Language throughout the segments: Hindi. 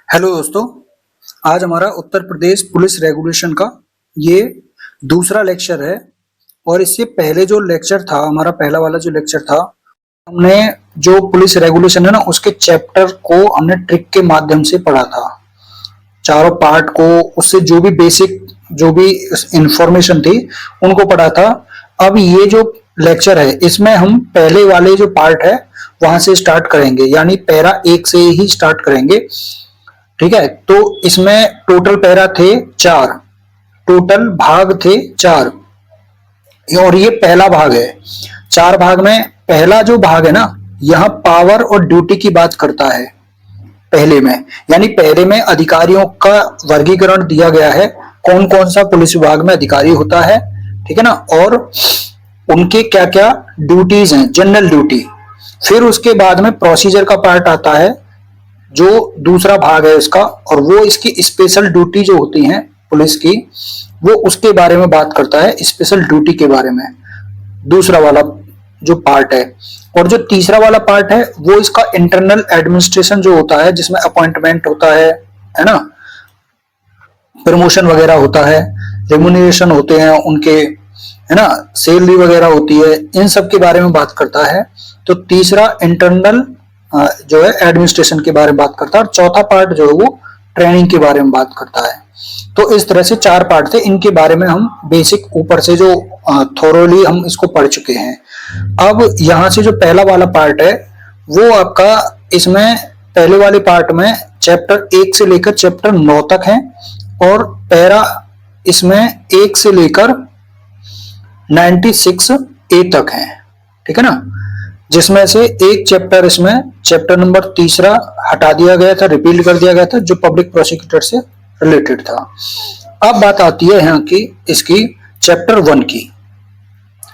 हेलो दोस्तों, आज हमारा उत्तर प्रदेश पुलिस रेगुलेशन का ये दूसरा लेक्चर है। और इससे पहले जो लेक्चर था, हमारा पहला वाला जो लेक्चर था, हमने जो पुलिस रेगुलेशन है ना, उसके चैप्टर को हमने ट्रिक के माध्यम से पढ़ा था, चारों पार्ट को, उससे जो भी बेसिक जो भी इंफॉर्मेशन थी उनको पढ़ा था। अब ये जो लेक्चर है इसमें हम पहले वाले जो पार्ट है वहां से स्टार्ट करेंगे, यानी पैरा 1 से ही स्टार्ट करेंगे। ठीक है, तो इसमें टोटल पैरा थे 4, टोटल भाग थे 4, और ये पहला भाग है। 4 भाग में पहला जो भाग है ना, यहाँ पावर और ड्यूटी की बात करता है पहले में, यानी पहले में अधिकारियों का वर्गीकरण दिया गया है, कौन कौन सा पुलिस विभाग में अधिकारी होता है, ठीक है ना, और उनके क्या क्या ड्यूटीज हैं, जनरल ड्यूटी। फिर उसके बाद में प्रोसीजर का पार्ट आता है, जो दूसरा भाग है इसका, और वो इसकी स्पेशल ड्यूटी जो होती हैं पुलिस की, वो उसके बारे में बात करता है, स्पेशल ड्यूटी के बारे में, दूसरा वाला जो पार्ट है। और जो तीसरा वाला पार्ट है वो इसका इंटरनल एडमिनिस्ट्रेशन जो होता है, जिसमें अपॉइंटमेंट होता है ना, प्रमोशन वगैरह होता है, रेम्यूनरेशन होते हैं उनके, है ना, सैलरी वगैरह होती है, इन सब के बारे में बात करता है। तो तीसरा इंटरनल जो है एडमिनिस्ट्रेशन के बारे में बात करता है, और चौथा पार्ट जो है वो ट्रेनिंग के बारे में बात करता है। तो इस तरह से 4 पार्ट थे, इनके बारे में हम बेसिक ऊपर से जो थोरोली हम इसको पढ़ चुके हैं। अब यहाँ से जो पहला वाला पार्ट है वो आपका, इसमें पहले वाले पार्ट में चैप्टर 1 से लेकर चैप्टर 9 तक है, और पैरा इसमें 1 से लेकर 96A तक है, ठीक है ना, जिसमें से एक चैप्टर, इसमें चैप्टर नंबर 3 हटा दिया गया था, रिपील कर दिया गया था, जो पब्लिक प्रोसिक्यूटर से रिलेटेड था। अब बात आती है यहाँ की इसकी चैप्टर 1 की।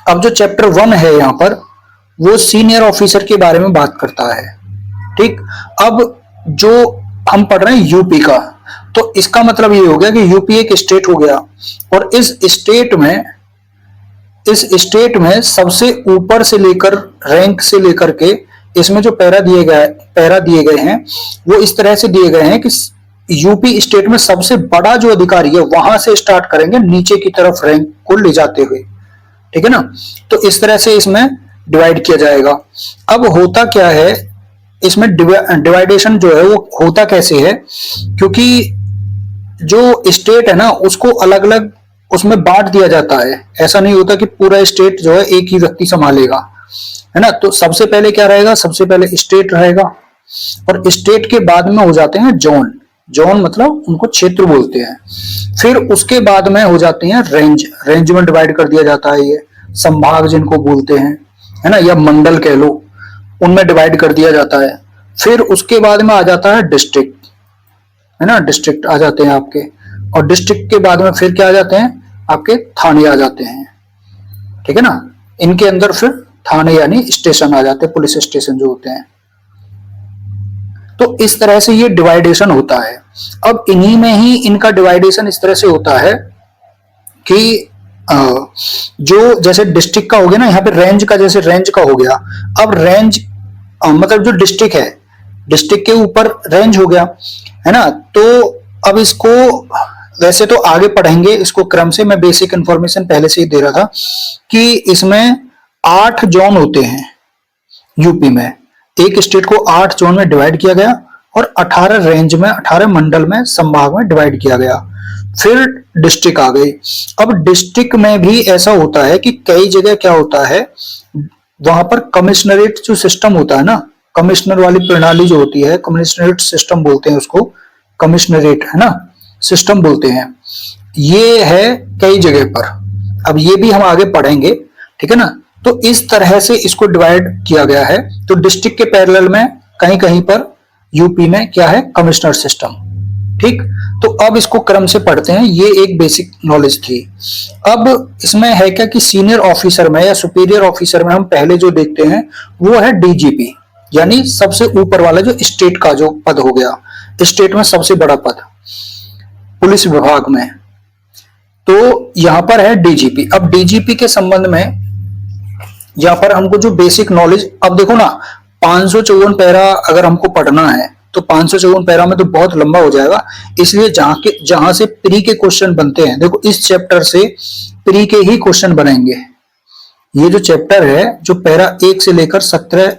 अब जो चैप्टर 1 है यहाँ पर, वो सीनियर ऑफिसर के बारे में बात करता है। ठीक, अब जो हम पढ़ रहे हैं यूपी का, तो इसका मतलब ये हो गया कि यूपी एक स्टेट हो गया, और इस स्टेट में सबसे ऊपर से लेकर, रैंक से लेकर के, इसमें जो पैरा दिए गए हैं वो इस तरह से दिए गए हैं कि यूपी स्टेट में सबसे बड़ा जो अधिकारी है वहां से स्टार्ट करेंगे नीचे की तरफ रैंक को ले जाते हुए, ठीक है ना। तो इस तरह से इसमें डिवाइड किया जाएगा। अब होता क्या है इसमें, डिवाइडेशन जो है वो होता कैसे है, क्योंकि जो स्टेट है ना उसको अलग अलग उसमें बांट दिया जाता है। ऐसा नहीं होता कि पूरा स्टेट जो है एक ही व्यक्ति संभालेगा, है ना। तो सबसे पहले क्या रहेगा, सबसे पहले स्टेट रहेगा, और स्टेट के बाद में हो जाते हैं जोन। जोन मतलब उनको क्षेत्र बोलते हैं। फिर उसके बाद में हो जाते हैं रेंज में डिवाइड कर दिया जाता है, ये संभाग जिनको बोलते हैं, है ना, या मंडल कह लो, उनमें डिवाइड कर दिया जाता है। फिर उसके बाद में आ जाता है डिस्ट्रिक्ट, है ना, डिस्ट्रिक्ट आ जाते हैं आपके, और डिस्ट्रिक्ट के बाद में फिर क्या आ जाते हैं आपके, थाने आ जाते हैं, ठीक है ना। इनके अंदर फिर थाने यानी स्टेशन आ जाते हैं, पुलिस स्टेशन जो होते हैं। तो इस तरह से ये डिवाइडेशन होता है। अब इन्हीं में ही इनका डिवाइडेशन इस तरह से होता है कि जो जैसे डिस्ट्रिक्ट का हो गया ना, यहाँ पे रेंज का, जैसे रेंज का हो गया। अब रेंज मतलब जो डिस्ट्रिक्ट है, डिस्ट्रिक्ट के ऊपर रेंज हो गया, है ना। तो अब इसको वैसे तो आगे पढ़ेंगे इसको क्रम से, मैं बेसिक इंफॉर्मेशन पहले से ही दे रहा था कि इसमें 8 जोन होते हैं यूपी में। एक स्टेट को 8 जोन में डिवाइड किया गया, और 18 रेंज में, 18 मंडल में, संभाग में डिवाइड किया गया। फिर डिस्ट्रिक्ट आ गई। अब डिस्ट्रिक्ट में भी ऐसा होता है कि कई जगह क्या होता है, वहां पर कमिश्नरेट जो सिस्टम होता है ना, कमिश्नर वाली प्रणाली जो होती है, कमिश्नरेट सिस्टम बोलते हैं उसको, कमिश्नरेट, है ना, सिस्टम बोलते हैं। ये है कई जगह पर, अब ये भी हम आगे पढ़ेंगे, ठीक है ना। तो इस तरह से इसको डिवाइड किया गया है। तो डिस्ट्रिक्ट के पैरेलल में कहीं कहीं पर यूपी में क्या है, कमिश्नर सिस्टम। ठीक, तो अब इसको क्रम से पढ़ते हैं, ये एक बेसिक नॉलेज थी। अब इसमें है क्या कि सीनियर ऑफिसर में या सुपीरियर ऑफिसर में हम पहले जो देखते हैं वो है डीजीपी, यानी सबसे ऊपर वाला जो स्टेट का जो पद हो गया, स्टेट में सबसे बड़ा पद पुलिस विभाग में। तो यहां पर है डीजीपी। अब डीजीपी के संबंध में यहाँ पर हमको जो बेसिक नॉलेज, अब देखो ना, 554 पैरा अगर हमको पढ़ना है तो 554 पैरा में तो बहुत लंबा हो जाएगा, इसलिए जहां से प्री के क्वेश्चन बनते हैं, देखो इस चैप्टर से प्री के ही क्वेश्चन बनेंगे। ये जो चैप्टर है जो पैरा 1 से लेकर 17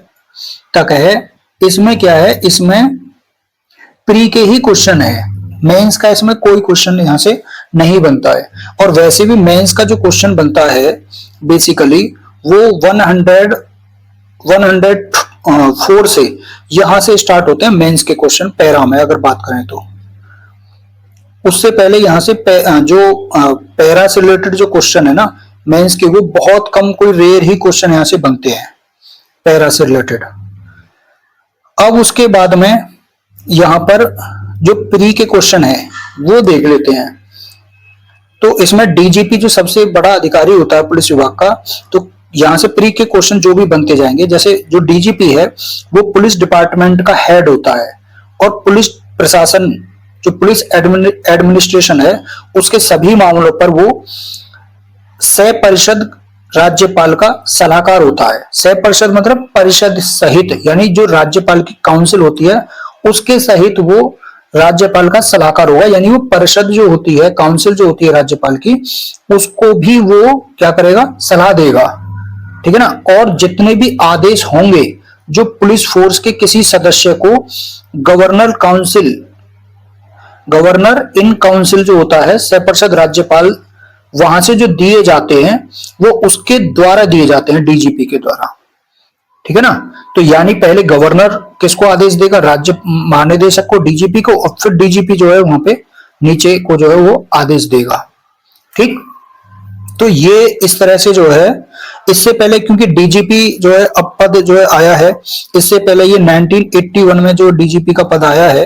तक है, इसमें क्या है, इसमें प्री के ही क्वेश्चन है, मेंस का इसमें कोई क्वेश्चन यहां से नहीं बनता है। और वैसे भी मेंस का जो क्वेश्चन बनता है बेसिकली वो 104 से यहां से स्टार्ट होते हैं मेंस के क्वेश्चन पैरा में अगर बात करें तो। उससे पहले यहां से जो पैरा से रिलेटेड जो क्वेश्चन है ना मेंस के, वो बहुत कम, कोई रेयर ही क्वेश्चन यहां से बनते हैं पैरा से रिलेटेड। अब उसके बाद में यहां पर जो प्री के क्वेश्चन है वो देख लेते हैं। तो इसमें डीजीपी जो सबसे बड़ा अधिकारी होता है पुलिस विभाग का, तो यहां से प्री के क्वेश्चन जो भी बनते जाएंगे, जैसे जो डीजीपी है वो पुलिस डिपार्टमेंट का हेड होता है और पुलिस प्रशासन जो पुलिस एडमिनिस्ट्रेशन है उसके सभी मामलों पर वो सह परिषद राज्यपाल का सलाहकार होता है। सह परिषद मतलब परिषद सहित, यानी जो राज्यपाल की काउंसिल होती है उसके सहित वो राज्यपाल का सलाहकार होगा, यानी वो परिषद जो होती है, काउंसिल जो होती है राज्यपाल की, उसको भी वो क्या करेगा, सलाह देगा, ठीक है ना। और जितने भी आदेश होंगे जो पुलिस फोर्स के किसी सदस्य को गवर्नर इन काउंसिल जो होता है सह राज्यपाल, वहां से जो दिए जाते हैं वो उसके द्वारा दिए जाते हैं, डीजीपी के द्वारा, ठीक है ना। तो यानी पहले गवर्नर किसको आदेश देगा, राज्य महानिदेशक को, डीजीपी को, और फिर डीजीपी जो है वहां पे नीचे को जो है वो आदेश देगा, ठीक। तो ये इस तरह से जो है, इससे पहले क्योंकि डीजीपी जो है अब पद जो है आया है, इससे पहले ये 1981 में जो डीजीपी का पद आया है।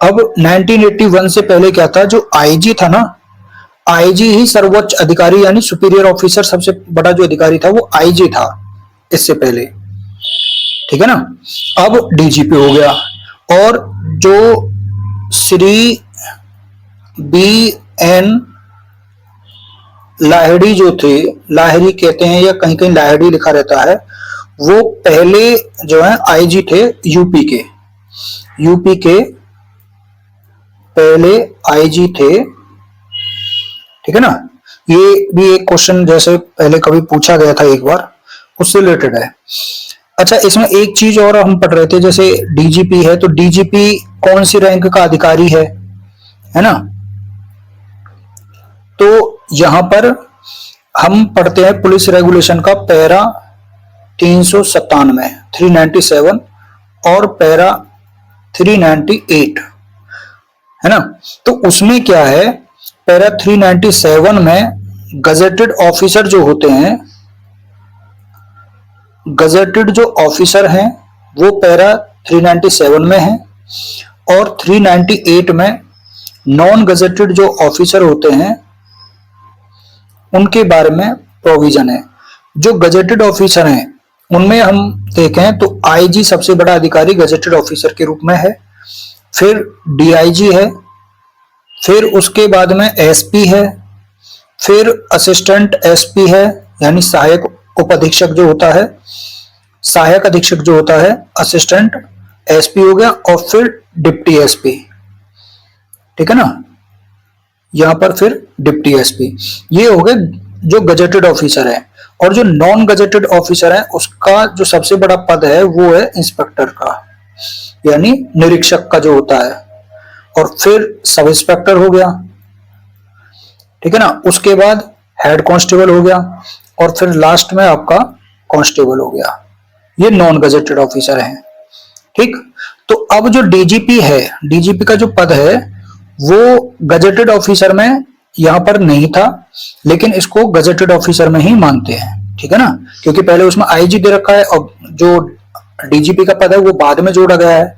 अब 1981 से पहले क्या था, जो आईजी था ना, आईजी ही सर्वोच्च अधिकारी यानी सुपीरियर ऑफिसर, सबसे बड़ा जो अधिकारी था वो आईजी था इससे पहले, ठीक है ना। अब डीजीपी हो गया। और जो श्री BN लाहिड़ी जो थे, लाहिड़ी कहते हैं या कहीं कहीं लाहिड़ी लिखा रहता है, वो पहले जो है आईजी थे यूपी के पहले आईजी थे, ठीक है ना। ये भी एक क्वेश्चन जैसे पहले कभी पूछा गया था एक बार, उससे रिलेटेड है। अच्छा, इसमें एक चीज और हम पढ़ रहे थे, जैसे डीजीपी है तो डीजीपी कौन सी रैंक का अधिकारी है ना। तो यहां पर हम पढ़ते हैं पुलिस रेगुलेशन का पैरा 397 और पैरा 398, है ना। तो उसमें क्या है, पैरा 397 में गजेटेड ऑफिसर जो होते हैं, गजेटेड जो ऑफिसर हैं वो पैरा 397 में है, और 398 में नॉन गजेटेड जो ऑफिसर होते हैं उनके बारे में प्रोविजन है। जो गजेटेड ऑफिसर हैं उनमें हम देखें तो आईजी सबसे बड़ा अधिकारी गजेटेड ऑफिसर के रूप में है, फिर डीआईजी है, फिर उसके बाद में एसपी है, फिर असिस्टेंट एसपी है यानी सहायक उप अधीक्षक जो होता है, सहायक अधीक्षक जो होता है, असिस्टेंट एसपी हो गया, और फिर डिप्टी एसपी, ठीक है ना। यहां पर फिर डिप्टी एसपी, ये हो गए जो गजेटेड ऑफिसर है। और जो नॉन गजेटेड ऑफिसर है उसका जो सबसे बड़ा पद है वो है इंस्पेक्टर का, यानी निरीक्षक का जो होता है, और फिर सब इंस्पेक्टर हो गया, ठीक है ना। उसके बाद हेड कांस्टेबल हो गया, और फिर लास्ट में आपका कांस्टेबल हो गया। ये नॉन गजेटेड ऑफिसर हैं, ठीक। तो अब जो डीजीपी है, डीजीपी का जो पद है वो गजेटेड ऑफिसर में यहां पर नहीं था, लेकिन इसको गजेटेड ऑफिसर में ही मानते हैं, ठीक है ना, क्योंकि पहले उसमें आईजी दे रखा है और जो डीजीपी का पद है वो बाद में जोड़ा गया है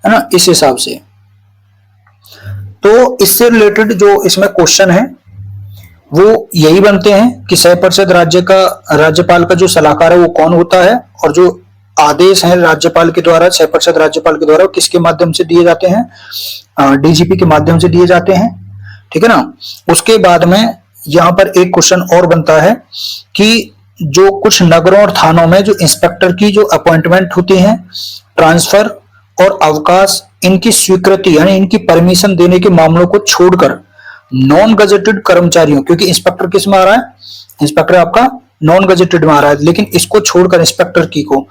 ना, इस हिसाब से। तो इससे रिलेटेड जो इसमें क्वेश्चन है वो यही बनते हैं कि सह परिषद राज्यपाल का जो सलाहकार है वो कौन होता है, और जो आदेश हैं राज्यपाल के द्वारा, सह परिषद राज्यपाल के द्वारा, किसके माध्यम से दिए जाते हैं, डीजीपी के माध्यम से दिए जाते हैं, ठीक है ना। उसके बाद में यहां पर एक क्वेश्चन और बनता है कि जो कुछ नगरों और थानों में जो इंस्पेक्टर की जो अपॉइंटमेंट होती है, ट्रांसफर और अवकाश इनकी स्वीकृति यानी इनकी परमिशन देने के मामलों को छोड़कर नॉन गजेटेड कर्मचारियों, क्योंकि इंस्पेक्टर किस में आ रहा है, इंस्पेक्टर आपका नॉन गजेटेड में आ रहा है, लेकिन इसको छोड़कर इंस्पेक्टर की को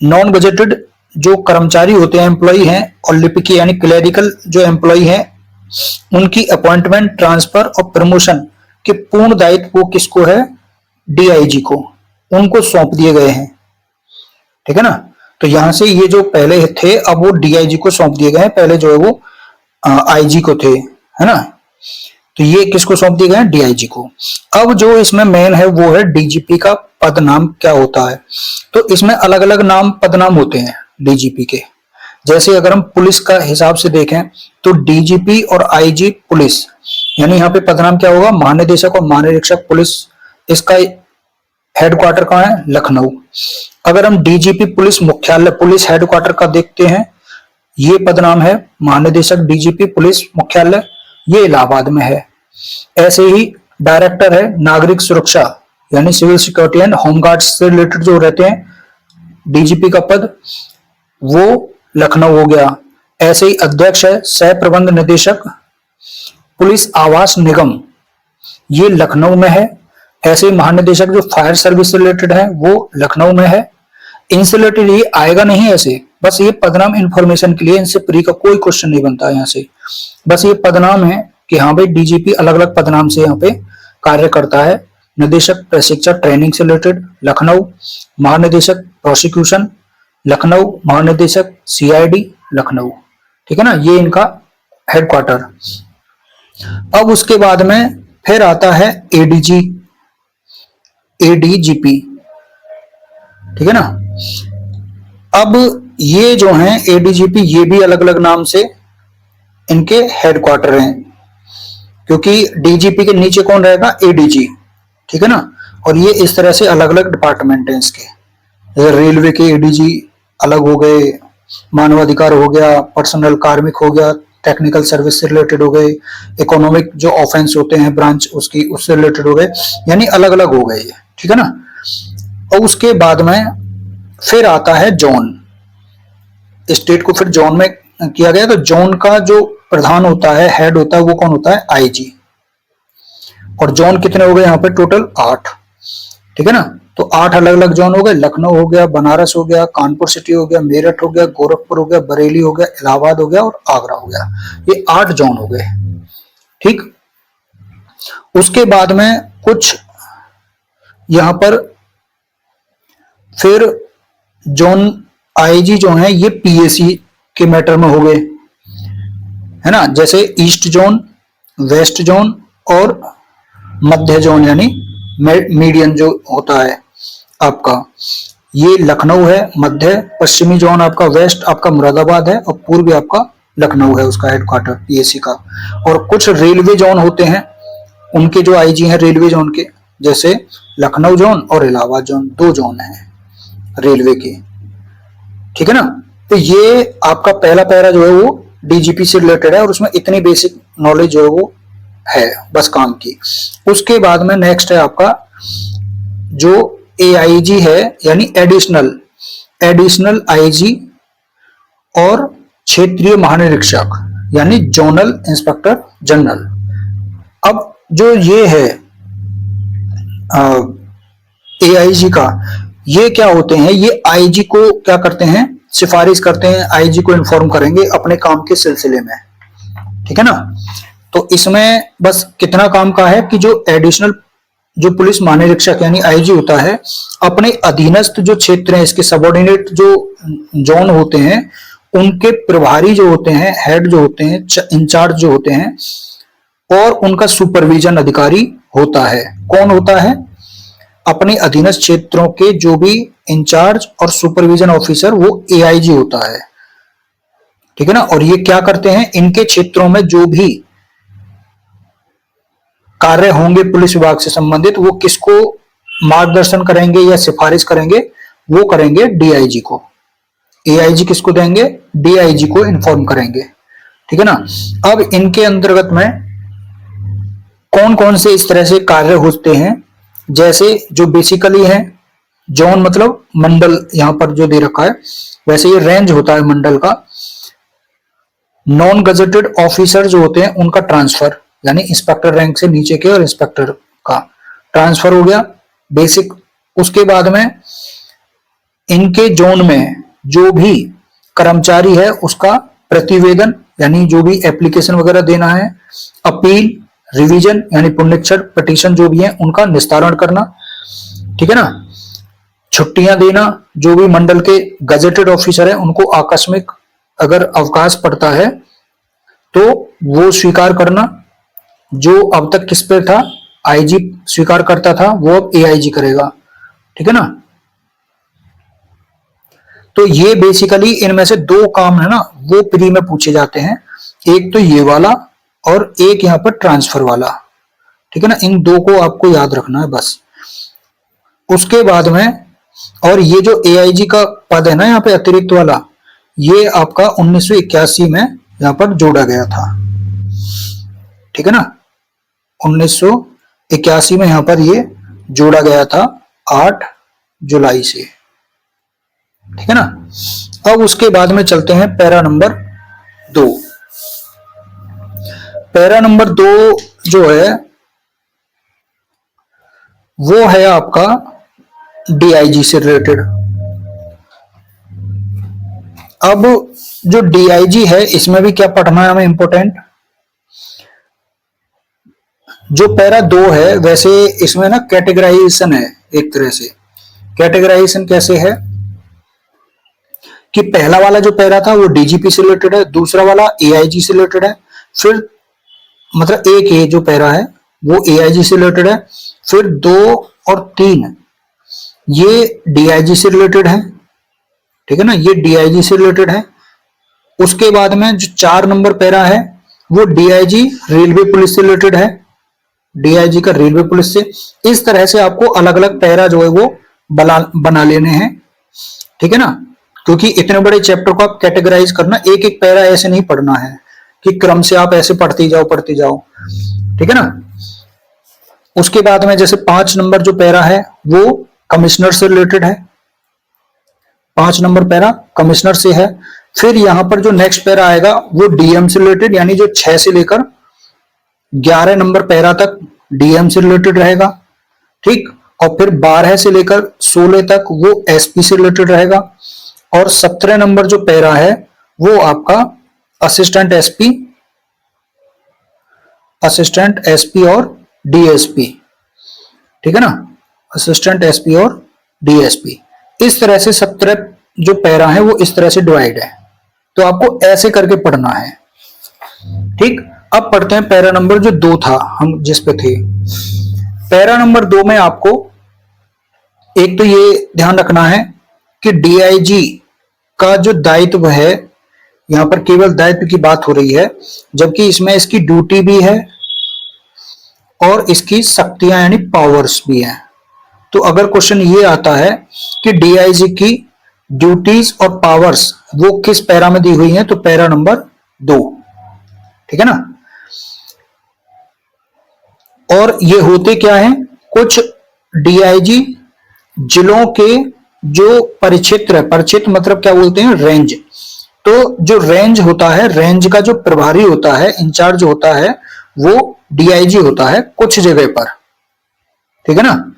नॉन गजेटेड जो कर्मचारी होते हैं, एम्प्लॉई हैं, और लिपिकी यानी क्लेरिकल जो एम्प्लॉई हैं, उनकी अपॉइंटमेंट, ट्रांसफर और प्रमोशन के पूर्ण दायित्व वो किसको है, डीआईजी को, उनको सौंप दिए गए हैं। ठीक है ना। तो यहां से ये जो पहले थे अब वो डीआईजी को सौंप दिए गए हैं, पहले जो है वो आईजी को थे, है ना। तो ये किसको सौंप दिए गए हैं, डीआईजी को। अब जो इसमें मेन है वो है डीजीपी का पद नाम क्या होता है। तो इसमें अलग अलग नाम पद नाम होते हैं डीजीपी के। जैसे अगर हम पुलिस का हिसाब से देखें तो डीजीपी और आईजी पुलिस, यानी यहाँ पे पद नाम क्या होगा, महानिदेशक और महानिरीक्षक पुलिस। इसका हेडक्वार्टर कहाँ है, लखनऊ। अगर हम डीजीपी पुलिस मुख्यालय पुलिस हेडक्वार्टर का देखते हैं, ये पद नाम है महानिदेशक डीजीपी पुलिस मुख्यालय, ये इलाहाबाद में है। ऐसे ही डायरेक्टर है नागरिक सुरक्षा यानी सिविल सिक्योरिटी एंड होमगार्ड से रिलेटेड जो रहते हैं, डीजीपी का पद वो लखनऊ हो गया। ऐसे ही अध्यक्ष है सह प्रबंध निदेशक पुलिस आवास निगम, ये लखनऊ में है। ऐसे ही महानिदेशक जो फायर सर्विस से रिलेटेड है वो लखनऊ में है। इनसे रिलेटेड ये आएगा नहीं ऐसे, बस ये पदनाम इंफॉर्मेशन के लिए, इनसे प्री का कोई क्वेश्चन नहीं बनता यहाँ से। बस ये पदनाम है कि हाँ भाई डीजीपी अलग अलग पदनाम से यहाँ पे कार्य करता है। निदेशक प्रशिक्षण ट्रेनिंग से रिलेटेड लखनऊ, महानिदेशक प्रोसिक्यूशन लखनऊ, महानिदेशक सीआईडी लखनऊ। ठीक है ना, ये इनका हेडक्वार्टर। अब उसके बाद में फिर आता है एडीजी, एडीजीपी। ठीक है ना। अब ये जो हैं एडीजीपी, ये भी अलग अलग नाम से इनके हेडक्वार्टर हैं, क्योंकि डीजीपी के नीचे कौन रहेगा, एडीजी। ठीक है ना। और ये इस तरह से अलग अलग डिपार्टमेंट हैं इसके। जैसे रेलवे के एडीजी अलग हो गए, मानवाधिकार हो गया, पर्सनल कार्मिक हो गया, टेक्निकल सर्विस से रिलेटेड हो गए, इकोनॉमिक जो ऑफेंस होते हैं ब्रांच उसकी उससे रिलेटेड हो गए, यानी अलग अलग हो गए ये। ठीक है ना। और उसके बाद में फिर आता है जोन। स्टेट को फिर जोन में किया गया। तो जोन का जो प्रधान होता है, हेड होता है, वो कौन होता है, आईजी। और जोन कितने हो गए यहाँ पे, टोटल 8। ठीक है ना। तो 8 अलग अलग जोन हो गए। लखनऊ हो गया, बनारस हो गया, कानपुर सिटी हो गया, मेरठ हो गया, गोरखपुर हो गया, बरेली हो गया, इलाहाबाद हो गया और आगरा हो गया। ये 8 जोन हो गए। ठीक। उसके बाद में कुछ यहां पर फिर जोन आईजी जो है ये पीएसी के मैटर में हो गए, है ना। जैसे ईस्ट जोन, वेस्ट जोन और मध्य जोन यानी मीडियन जो होता है आपका, ये लखनऊ है। मध्य पश्चिमी जोन आपका वेस्ट आपका मुरादाबाद है और पूर्वी आपका लखनऊ है, उसका हेडक्वार्टर पीएसी का। और कुछ रेलवे जोन होते हैं, उनके जो आईजी हैं रेलवे जोन के, जैसे लखनऊ जोन और इलाहाबाद जोन, 2 जोन हैं रेलवे के। ठीक है ना। तो ये आपका पहला पैरा जो है वो डीजीपी से रिलेटेड है और उसमें इतनी बेसिक नॉलेज जो है वो है बस काम की। उसके बाद में नेक्स्ट है आपका जो एआईजी है, यानी एडिशनल आईजी और क्षेत्रीय महानिरीक्षक यानी जोनल इंस्पेक्टर जनरल। अब जो ये है एआईजी का, ये क्या होते हैं, ये आईजी को क्या करते हैं, सिफारिश करते हैं, आईजी को इन्फॉर्म करेंगे अपने काम के सिलसिले में। ठीक है ना। तो इसमें बस कितना काम का है कि जो एडिशनल जो पुलिस महानिरीक्षक यानी आईजी होता है, अपने अधीनस्थ जो क्षेत्र हैं, इसके सबऑर्डिनेट जो जोन होते हैं, उनके प्रभारी जो होते हैं, हेड जो होते हैं, इंचार्ज जो होते हैं, और उनका सुपरविजन अधिकारी होता है। कौन होता है, अपने अधीनस्थ क्षेत्रों के जो भी इंचार्ज और सुपरविजन ऑफिसर, वो एआईजी होता है। ठीक है ना। और ये क्या करते हैं, इनके क्षेत्रों में जो भी कार्य होंगे पुलिस विभाग से संबंधित, वो किसको मार्गदर्शन करेंगे या सिफारिश करेंगे, वो करेंगे डीआईजी को। एआईजी किसको देंगे, डीआईजी को इन्फॉर्म करेंगे। ठीक है ना। अब इनके अंतर्गत में कौन कौन से इस तरह से कार्य होते हैं, जैसे जो बेसिकली है जोन मतलब मंडल, यहां पर जो दे रखा है, वैसे ये रेंज होता है मंडल का। नॉन गजेटेड ऑफिसर जो होते हैं उनका ट्रांसफर, यानी इंस्पेक्टर रैंक से नीचे के और इंस्पेक्टर का ट्रांसफर हो गया बेसिक। उसके बाद में इनके जोन में जो भी कर्मचारी है उसका प्रतिवेदन, यानी जो भी एप्लीकेशन वगैरह देना है, अपील, रिवीजन यानी पुनरीक्षण, पिटीशन जो भी है उनका निस्तारण करना, ठीक है ना। छुट्टियां देना, जो भी मंडल के गजेटेड ऑफिसर है उनको आकस्मिक अगर अवकाश पड़ता है तो वो स्वीकार करना। जो अब तक किस पे था, आईजी स्वीकार करता था, वो अब एआईजी करेगा, ठीक है ना। तो ये बेसिकली इनमें से दो काम है ना वो प्री में पूछे जाते हैं, एक तो ये वाला और एक यहां पर ट्रांसफर वाला, ठीक है ना। इन दो को आपको याद रखना है बस। उसके बाद में और ये जो एआईजी का पद है ना यहाँ पे अतिरिक्त वाला, ये आपका 1981 में यहां पर जोड़ा गया था, ठीक है ना। 1981 में यहां पर ये जोड़ा गया था 8 जुलाई से, ठीक है ना। अब उसके बाद में चलते हैं पैरा नंबर 2। पैरा नंबर 2 जो है वो है आपका डीआईजी से रिलेटेड। अब जो डीआईजी है इसमें भी क्या पढ़ना है हमें इंपॉर्टेंट, जो पैरा 2 है वैसे इसमें ना कैटेगराइजेशन है एक तरह से। कैटेगराइजेशन कैसे है कि पहला वाला जो पैरा था वो डीजीपी से रिलेटेड है, दूसरा वाला एआईजी से रिलेटेड है, फिर मतलब एक ये जो पैरा है वो एआईजी से रिलेटेड है, फिर 2 और 3 ये डीआईजी से रिलेटेड है, ठीक है ना, ये डीआईजी से रिलेटेड है। उसके बाद में जो 4 नंबर पैरा है वो डीआईजी रेलवे पुलिस से रिलेटेड है, डीआईजी का रेलवे पुलिस से। इस तरह से आपको अलग अलग पैरा जो है वो बना लेने हैं, ठीक है ना, क्योंकि इतने बड़े चैप्टर को आप कैटेगराइज करना, एक एक पैरा ऐसे नहीं पढ़ना है कि क्रम से आप ऐसे पढ़ते जाओ, ठीक है ना। उसके बाद में जैसे 5 नंबर जो पैरा है वो कमिश्नर से रिलेटेड है, 5 नंबर पैरा कमिश्नर से है। फिर यहां पर जो नेक्स्ट पैरा आएगा वो डीएम से रिलेटेड, यानी जो 6 से लेकर 11 नंबर पैरा तक डीएम से रिलेटेड रहेगा, ठीक। और फिर 12 से लेकर 16 तक वो एसपी से रिलेटेड रहेगा। और 17 नंबर जो पैरा है वो आपका असिस्टेंट एसपी और डीएसपी, ठीक है ना, असिस्टेंट एसपी और डीएसपी। इस तरह से 17 जो पैरा है वो इस तरह से डिवाइड है, तो आपको ऐसे करके पढ़ना है, ठीक। अब पढ़ते हैं पैरा नंबर जो 2 था हम जिस पे थे। पैरा नंबर 2 में आपको एक तो ये ध्यान रखना है कि डीआईजी का जो दायित्व है, यहां पर केवल दायित्व की बात हो रही है, जबकि इसमें इसकी ड्यूटी भी है और इसकी शक्तियां यानी पावर्स भी हैं। तो अगर क्वेश्चन ये आता है कि डीआईजी की ड्यूटीज और पावर्स वो किस पैरा में दी हुई हैं, तो पैरा नंबर 2, ठीक है ना। और ये होते क्या है, कुछ डीआईजी जिलों के जो परिक्षेत्र, परिक्षेत्र मतलब क्या बोलते हैं, रेंज। तो जो रेंज होता है, रेंज का जो प्रभारी होता है, इंचार्ज होता है, वो डीआईजी होता है कुछ जगह पर, ठीक है ना।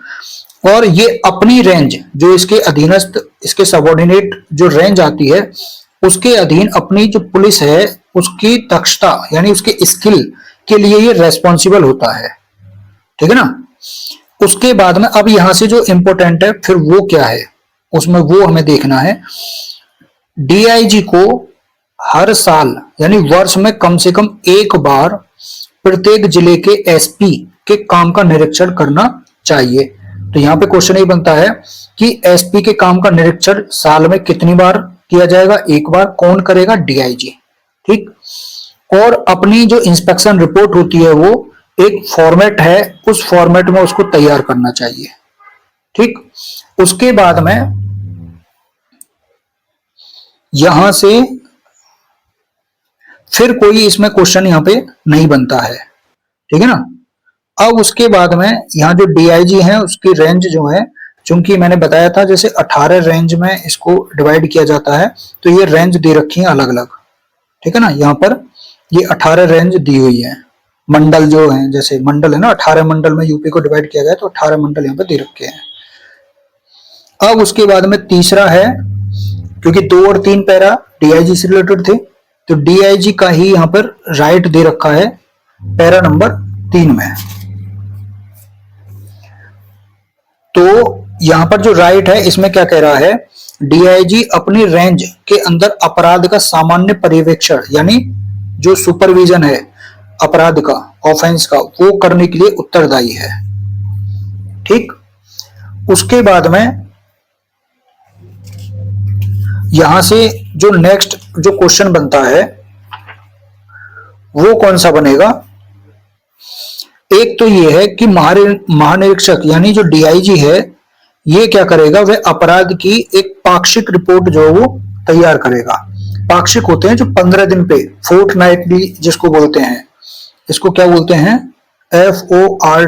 और ये अपनी रेंज जो इसके अधीनस्थ, इसके सबऑर्डिनेट जो रेंज आती है उसके अधीन अपनी जो पुलिस है उसकी दक्षता यानी उसके स्किल के लिए ये रेस्पॉन्सिबल होता है, ठीक है ना। उसके बाद में अब यहां से जो इंपॉर्टेंट है फिर वो क्या है, उसमें वो हमें देखना है। डीआईजी को हर साल यानी वर्ष में कम से कम एक बार प्रत्येक जिले के एसपी के काम का निरीक्षण करना चाहिए। तो यहाँ पे क्वेश्चन ये बनता है कि एसपी के काम का निरीक्षण साल में कितनी बार किया जाएगा, एक बार। कौन करेगा, डीआईजी, ठीक। और अपनी जो इंस्पेक्शन रिपोर्ट होती है वो एक फॉर्मेट है, उस फॉर्मेट में उसको तैयार करना चाहिए, ठीक। उसके बाद में यहां से फिर कोई इसमें क्वेश्चन यहां पे नहीं बनता है, ठीक है ना। अब उसके बाद में यहाँ जो डीआईजी है उसकी रेंज जो है, चूंकि मैंने बताया था जैसे 18 रेंज में इसको डिवाइड किया जाता है, तो ये रेंज दे रखी है अलग अलग, ठीक है ना। यहाँ पर ये 18 रेंज दी हुई है। मंडल जो है, जैसे मंडल है ना, 18 मंडल में यूपी को डिवाइड किया गया, तो 18 मंडल यहाँ पे दे रखे हैं। अब उसके बाद में तीसरा है, क्योंकि 2 और 3 पैरा डीआईजी से रिलेटेड थे, तो डीआईजी का ही यहाँ पर राइट दे रखा है पैरा नंबर 3 में। तो यहां पर जो राइट है इसमें क्या कह रहा है, डीआईजी अपनी रेंज के अंदर अपराध का सामान्य पर्यवेक्षण, यानी जो सुपरविजन है अपराध का, ऑफेंस का, वो करने के लिए उत्तरदायी है। ठीक। उसके बाद में यहां से जो नेक्स्ट जो क्वेश्चन बनता है वो कौन सा बनेगा। एक तो ये है कि महानिरीक्षक यानी जो डीआईजी है ये क्या करेगा, वह अपराध की एक पाक्षिक रिपोर्ट जो वो तैयार करेगा। पाक्षिक होते हैं जो 15 दिन पे, फोर्टनाइटली जिसको बोलते हैं, इसको क्या बोलते हैं, FORTNIGHTLY,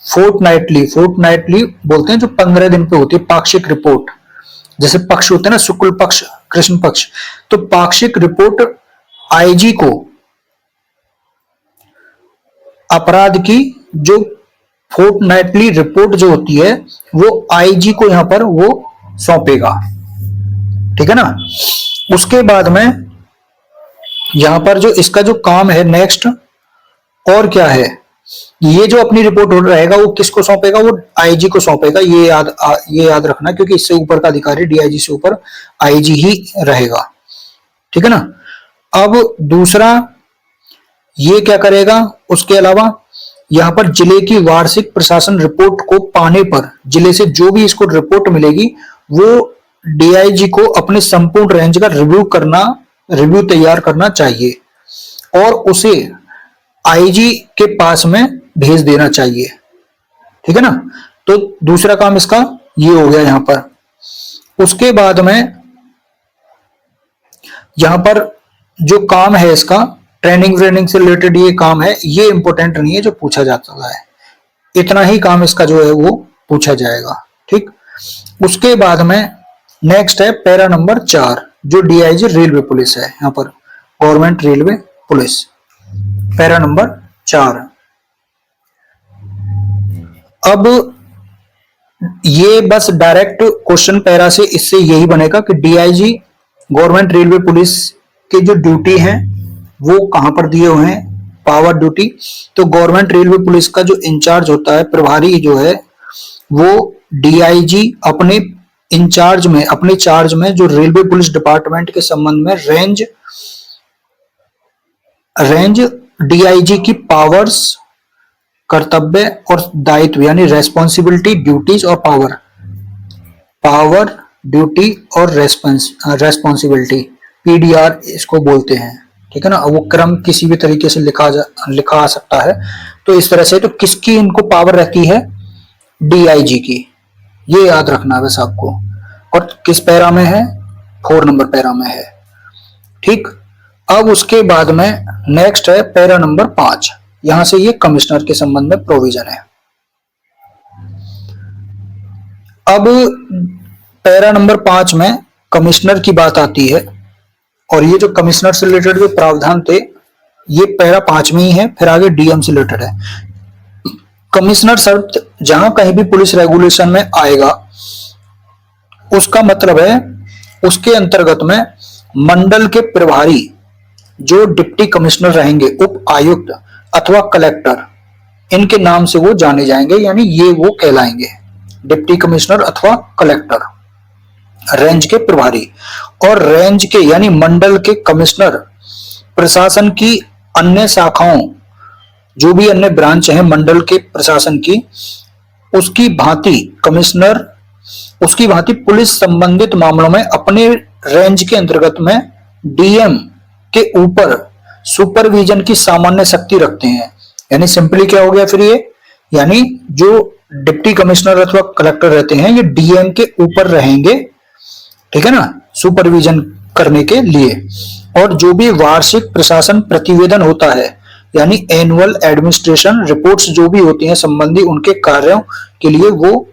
फोर्टनाइटली। फोर्टनाइटली बोलते हैं जो 15 दिन पे होती है पाक्षिक रिपोर्ट। जैसे पक्ष होते हैं ना, शुक्ल पक्ष, कृष्ण पक्ष, तो पाक्षिक रिपोर्ट आईजी को अपराध की जो फोर्टनाइटली रिपोर्ट जो होती है वो आईजी को यहां पर वो सौंपेगा। ठीक है ना। उसके बाद में यहां पर जो इसका जो काम है नेक्स्ट और क्या है, ये जो अपनी रिपोर्ट रहेगा वो किसको सौंपेगा, वो आईजी को सौंपेगा। ये याद रखना, क्योंकि इससे ऊपर का अधिकारी डीआईजी से ऊपर आईजी ही रहेगा। ठीक है ना। अब दूसरा ये क्या करेगा, उसके अलावा यहां पर जिले की वार्षिक प्रशासन रिपोर्ट को पाने पर जिले से जो भी इसको रिपोर्ट मिलेगी वो डीआईजी को अपने संपूर्ण रेंज का रिव्यू तैयार करना चाहिए और उसे आईजी के पास में भेज देना चाहिए। ठीक है ना। तो दूसरा काम इसका ये हो गया यहां पर। उसके बाद में यहां पर जो काम है इसका ट्रेनिंग से रिलेटेड ये काम है, ये इंपॉर्टेंट नहीं है जो पूछा जाता है, इतना ही काम इसका जो है वो पूछा जाएगा। ठीक। उसके बाद में नेक्स्ट है पैरा नंबर 4 जो डीआईजी रेलवे पुलिस है, यहाँ पर government railway police, para number 4। अब ये बस डायरेक्ट क्वेश्चन पैरा से इससे यही बनेगा कि डीआईजी गवर्नमेंट रेलवे पुलिस के जो ड्यूटी है वो कहां पर दिए हुए हैं, पावर ड्यूटी। तो गवर्नमेंट रेलवे पुलिस का जो इंचार्ज होता है, प्रभारी जो है, वो डीआईजी अपने इंचार्ज में, अपने चार्ज में जो रेलवे पुलिस डिपार्टमेंट के संबंध में रेंज डीआईजी की पावर्स, कर्तव्य और दायित्व यानी रेस्पॉन्सिबिलिटी, ड्यूटीज और पावर ड्यूटी और रेस्पॉन्सिबिलिटी, पीडीआर इसको बोलते हैं। ठीक है ना। वो क्रम किसी भी तरीके से लिखा आ सकता है। तो इस तरह से तो किसकी इनको पावर रहती है, डीआईजी की, ये याद रखना है बस आपको। और किस पैरा में है, 4 नंबर पैरा में है। ठीक। अब उसके बाद में नेक्स्ट है पैरा नंबर 5, यहां से ये कमिश्नर के संबंध में प्रोविजन है। अब पैरा नंबर 5 में कमिश्नर की बात आती है और ये जो कमिश्नर से रिलेटेड जो प्रावधान थे ये पैरा 5 में ही है, फिर आगे डीएम से रिलेटेड है। कमिश्नर शब्द जहां कहीं भी पुलिस रेगुलेशन में आएगा उसका मतलब है उसके अंतर्गत में मंडल के प्रभारी जो डिप्टी कमिश्नर रहेंगे, उप आयुक्त अथवा कलेक्टर, इनके नाम से वो जाने जाएंगे, यानी ये वो कहलाएंगे डिप्टी कमिश्नर अथवा कलेक्टर, रेंज के प्रभारी। और रेंज के यानी मंडल के कमिश्नर प्रशासन की अन्य शाखाओं, जो भी अन्य ब्रांच है मंडल के प्रशासन की, उसकी भांति पुलिस संबंधित मामलों में अपने रेंज के अंतर्गत में डीएम के ऊपर सुपरविजन की सामान्य शक्ति रखते हैं। यानी सिंपली क्या हो गया फिर ये, यानी जो डिप्टी कमिश्नर अथवा कलेक्टर रहते हैं ये डीएम के ऊपर रहेंगे। ठीक है ना, सुपरविजन करने के लिए। और जो भी वार्षिक प्रशासन प्रतिवेदन होता है यानी एनुअल एडमिनिस्ट्रेशन रिपोर्ट्स जो भी होती हैं संबंधी उनके कार्यों के लिए वो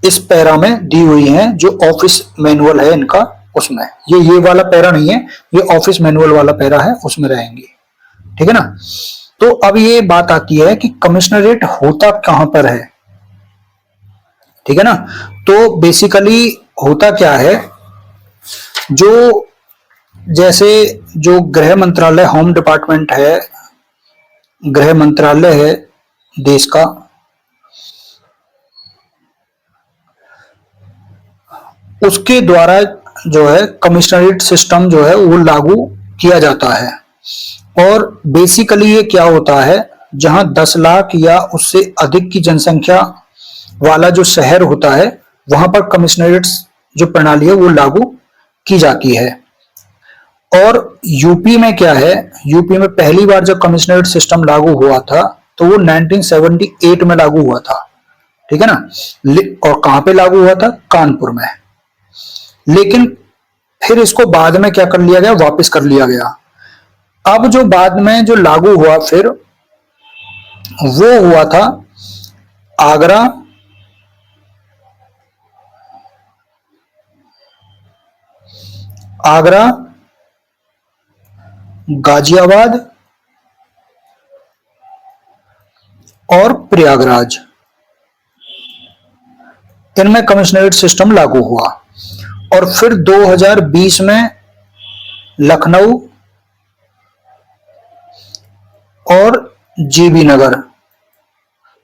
इस पैरा में दी हुई हैं, जो ऑफिस मैनुअल है इनका उसमें, ये वाला पैरा नहीं है, ये ऑफिस मैनुअल वाला पैरा है, उसमें रहेंगी। ठीक है ना। तो अब ये बात आती है कि कमिश्नरेट होता कहां पर है। ठीक है ना। तो बेसिकली होता क्या है, जो जैसे जो गृह मंत्रालय, होम डिपार्टमेंट है, गृह मंत्रालय है देश का, उसके द्वारा जो है कमिश्नरेट सिस्टम जो है वो लागू किया जाता है। और बेसिकली ये क्या होता है, जहां 10 लाख या उससे अधिक की जनसंख्या वाला जो शहर होता है वहां पर कमिश्नरेट जो प्रणाली है वो लागू की जाती है। और यूपी में क्या है, यूपी में पहली बार जब कमिश्नरेट सिस्टम लागू हुआ था तो वो 1978 में लागू हुआ था। ठीक है ना। और कहां पे लागू हुआ था, कानपुर में। लेकिन फिर इसको बाद में क्या कर लिया गया, वापस कर लिया गया। अब जो बाद में जो लागू हुआ फिर वो हुआ था आगरा, गाजियाबाद और प्रयागराज, इनमें कमिश्नरेट सिस्टम लागू हुआ। और फिर 2020 में लखनऊ और जीबी नगर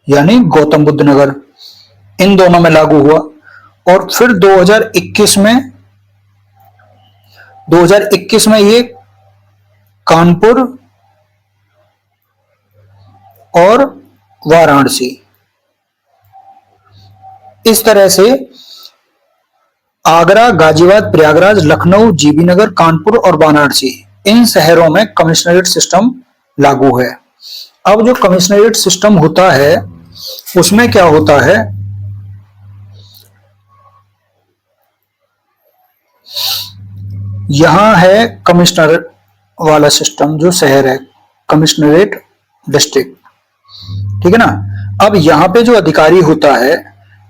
यानी गौतम बुद्ध नगर, इन दोनों में लागू हुआ। और फिर 2021 में ये कानपुर और वाराणसी, इस तरह से आगरा, गाजियाबाद, प्रयागराज, लखनऊ, जीबी नगर, कानपुर और वाराणसी, इन शहरों में कमिश्नरेट सिस्टम लागू है। अब जो कमिश्नरेट सिस्टम होता है उसमें क्या होता है, यहां है कमिश्नर वाला सिस्टम, जो शहर है कमिश्नरेट डिस्ट्रिक्ट। ठीक है ना। अब यहां पे जो अधिकारी होता है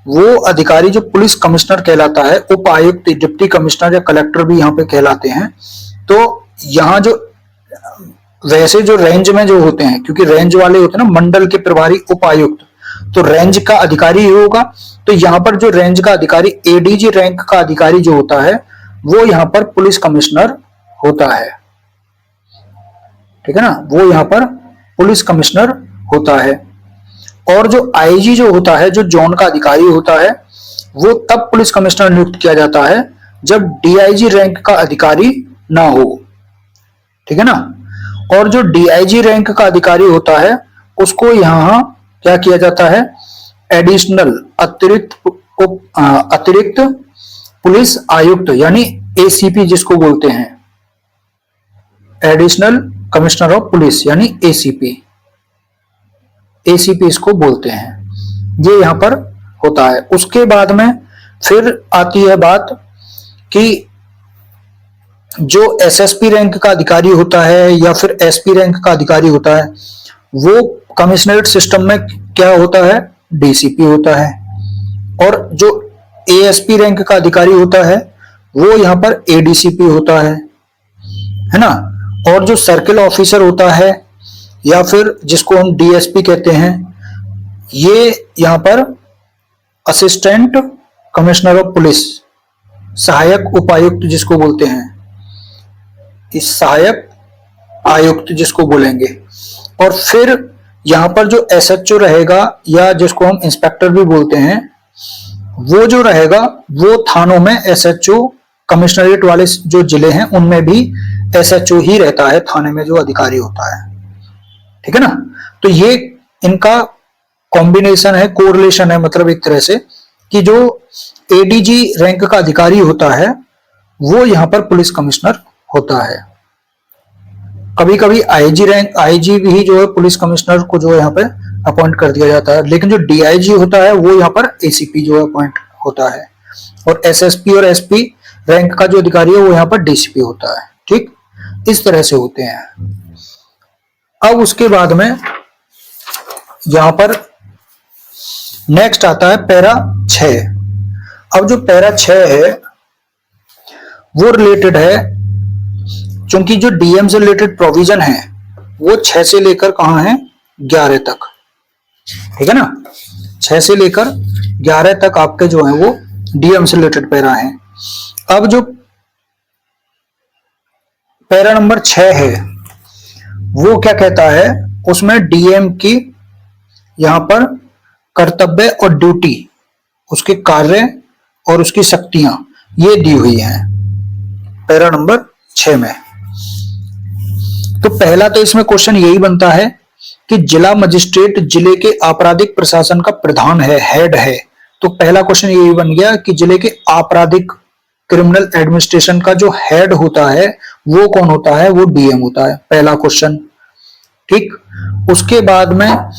वो अधिकारी जो पुलिस कमिश्नर कहलाता है, उपायुक्त, डिप्टी कमिश्नर या कलेक्टर भी यहाँ पे कहलाते हैं। तो यहाँ जो वैसे जो रेंज में जो होते हैं, क्योंकि रेंज वाले होते हैं ना मंडल के प्रभारी उपायुक्त, तो रेंज का अधिकारी ही होगा। तो यहाँ पर जो रेंज का अधिकारी, एडीजी रैंक का अधिकारी जो होता है वो यहाँ पर पुलिस कमिश्नर होता है। ठीक है ना, वो यहाँ पर पुलिस कमिश्नर होता है। और जो आईजी जो होता है, जो जोन का अधिकारी होता है, वो तब पुलिस कमिश्नर नियुक्त किया जाता है जब डीआईजी रैंक का अधिकारी ना हो। ठीक है ना। और जो डीआईजी रैंक का अधिकारी होता है उसको यहां क्या किया जाता है, एडिशनल, अतिरिक्त पुलिस आयुक्त यानी एसीपी जिसको बोलते हैं, एडिशनल कमिश्नर ऑफ पुलिस यानी एसीपी, एसीपी इसको बोलते हैं। ये यहां पर होता है। उसके बाद में फिर आती है बात कि जो एसएसपी रैंक का अधिकारी होता है या फिर एसपी रैंक का अधिकारी होता है वो कमिश्नरेट सिस्टम में क्या होता है, डीसीपी होता है। और जो एएसपी रैंक का अधिकारी होता है वो यहां पर एडीसीपी होता है ना। और जो सर्किल ऑफिसर होता है या फिर जिसको हम डीएसपी कहते हैं, ये यहां पर असिस्टेंट कमिश्नर ऑफ पुलिस, सहायक उपायुक्त जिसको बोलते हैं, इस सहायक आयुक्त जिसको बोलेंगे। और फिर यहां पर जो एसएचओ रहेगा या जिसको हम इंस्पेक्टर भी बोलते हैं, वो जो रहेगा वो थानों में एसएचओ, कमिश्नरेट वाले जो जिले हैं उनमें भी एसएचओ ही रहता है, थाने में जो अधिकारी होता है। ठीक है ना। तो ये इनका कॉम्बिनेशन है, कोरिलेशन है, मतलब एक तरह से कि जो एडीजी रैंक का अधिकारी होता है वो यहां पर पुलिस कमिश्नर होता है। कभी कभी आईजी रैंक, आईजी भी जो है पुलिस कमिश्नर को जो है यहाँ पे अपॉइंट कर दिया जाता है, लेकिन जो डीआईजी होता है वो यहाँ पर एसीपी जो है अपॉइंट होता है। और एसएसपी और एसपी रैंक का जो अधिकारी है वो यहाँ पर डीसीपी होता है। ठीक, इस तरह से होते हैं। अब उसके बाद में यहां पर नेक्स्ट आता है पैरा 6। अब जो पैरा 6 है वो रिलेटेड है, क्योंकि जो डीएम से रिलेटेड प्रोविजन है वो 6 से लेकर कहां है 11 तक, ठीक है ना। 6 से लेकर 11 तक आपके जो है वो डीएम से रिलेटेड पैरा है। अब जो पैरा नंबर 6 है वो क्या कहता है, उसमें डीएम की यहां पर कर्तव्य और ड्यूटी, उसके कार्य और उसकी शक्तियां ये दी हुई हैं पैरा नंबर 6 में। तो पहला तो इसमें क्वेश्चन यही बनता है कि जिला मजिस्ट्रेट जिले के आपराधिक प्रशासन का प्रधान है, हेड है। तो पहला क्वेश्चन यही बन गया कि जिले के आपराधिक क्रिमिनल एडमिनिस्ट्रेशन का जो हेड होता है वो कौन होता है, वो डीएम होता है, पहला क्वेश्चन, ठीक। उसके बाद में